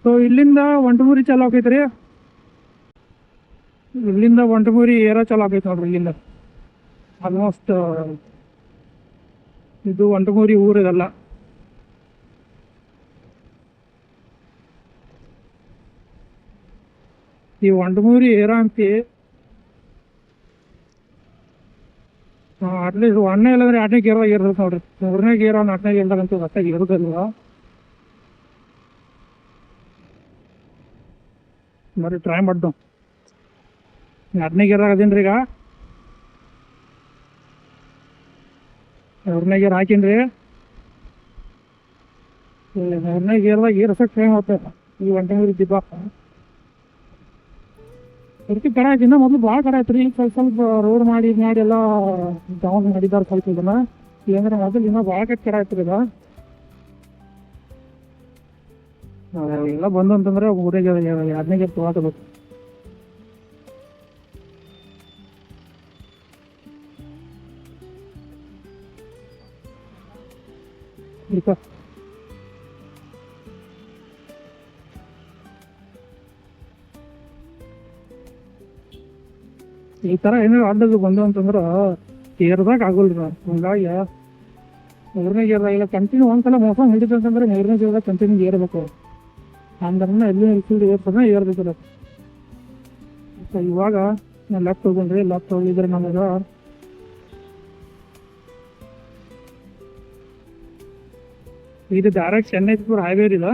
So ಇಲ್ಲಿಂದ ಒಂಟಮೂರಿ ಚಾಲು ಆಕೈತ್ರಿ. ಇಲ್ಲಿಂದ ಒಂಟಮೂರಿ ಏರ ಚಾಲು ಆಕೈತೆ ನೋಡ್ರಿ. ಇಲ್ಲಿಂದ ಆಲ್ಮೋಸ್ಟ್ ಇದು ಒಂಟಮೂರಿ ಊರು ಇದೆಲ್ಲ. ಈ ಒಂಟಮೂರಿ ಏರ ಅಂತಿ ಅಟ್ಲೀಸ್ಟ್ ಒಂದನೇ ಇಲ್ಲಂದ್ರೆ 2ನೇ ಗೇರ್ದಾಗ ಇರ್ತೈತೆ ನೋಡ್ರಿ. 3ನೇ ಗೇರ್ 4ನೇ ಗೇರ್ದಾಗ ಅಂತೂ ಅಷ್ಟಾಗಿ ಇರೋದಿಲ್ವ. ಬರ್ರಿ ಟ್ರೈ ಮಾಡ್ದು. 2ನೇ ಗೇರ್ದಾಗ ಅದೀನಿ ಈಗ. 3ನೇ ಗೇರ್ ಹಾಕಿನ್ರಿ. 3ನೇ ಗೇರ್ದಾಗ ಏರ್ಸಕ್ಕೆ ಟೈಮ್ ಹೋಗ್ತೈತೆ ಈ ಒಂಟಮೂರಿ ದಿಬ್ಬ. ಅದಕ್ಕೆ ಕಡೆ ಆಯ್ತು. ಇನ್ನೂ ಮೊದಲು ಭಾಳ ಕಡೆ ಆಯ್ತು ರೀ. ಸ್ವಲ್ಪ ರೋಡ್ ಮಾಡಿ ಎಲ್ಲ ಡೌನ್ ಮಾಡಿದ್ದಾರೆ ಸ್ವಲ್ಪ ಇದನ್ನ. ಇಲ್ಲಾಂದ್ರೆ ಮೊದಲು ಇನ್ನೂ ಭಾಳ ಕಡೆ ಆಯ್ತು ಈಗ. ಎಲ್ಲ ಬಂದು ಅಂತಂದ್ರೆ ಊರಿಗೆ 2ನೇ ಗೇರ್ ತೊಗೊಳ್ಬೇಕು. ಈ ಥರ ಏನಾದ್ರು ಅಡ್ಡದು ಬಂದು ಅಂತಂದ್ರೆ ಏರ್ದಾಗ ಆಗೋಲ್ರಿ ನಾವು. ಹಂಗಾಗಿ 3ನೇ ಗೇರ್ದಾಗ ಇಲ್ಲ ಕಂಟಿನ್ಯೂ ಒಂದ್ಸಲ ಮೋಸ ಹಿಡಿತು ಅಂತಂದ್ರೆ 3ನೇ ಗೇರ್ದಾಗ ಕಂಟಿನ್ಯೂ ಏರ್ಬೇಕು. ಅಂದ್ರೆ ಎಲ್ಲಿ ಏರ್ಸೋದ ಏರ್ಬೇಕಲ್ಲ. ಸೊ ಇವಾಗ ನಾನು ಲೆಫ್ಟ್ ಹೋಗ್ರಿ. ಲೆಫ್ಟ್ ಹೋಗಿದ್ರೆ ನಮಗೆ ಇದು ಡೈರೆಕ್ಟ್ ಚೆನ್ನೈಪುರ ಹೈವೇ ಇದೆ.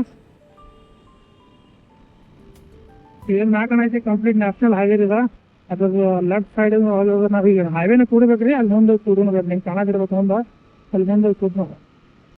ಏನು ನಾಲ್ಕನೈತಿ ಕಂಪ್ಲೀಟ್ ನ್ಯಾಷನಲ್ ಹೈವೇ ಇದೆ. ಅದ್ರದ್ದು ಲೆಫ್ಟ್ ಸೈಡ್ ನಾವೀಗ ಹೈವೇನ ಕೂಡಬೇಕ್ರಿ. ಅಲ್ಲಿ ಮುಂದೆ ಕೂಡಬೇಕು. ನಿಮ್ಗೆ ಕಾಣದಿರ್ಬೇಕು ಮುಂದೆ ಅಲ್ಲಿ ಮುಂದೆ ಕೂಡ್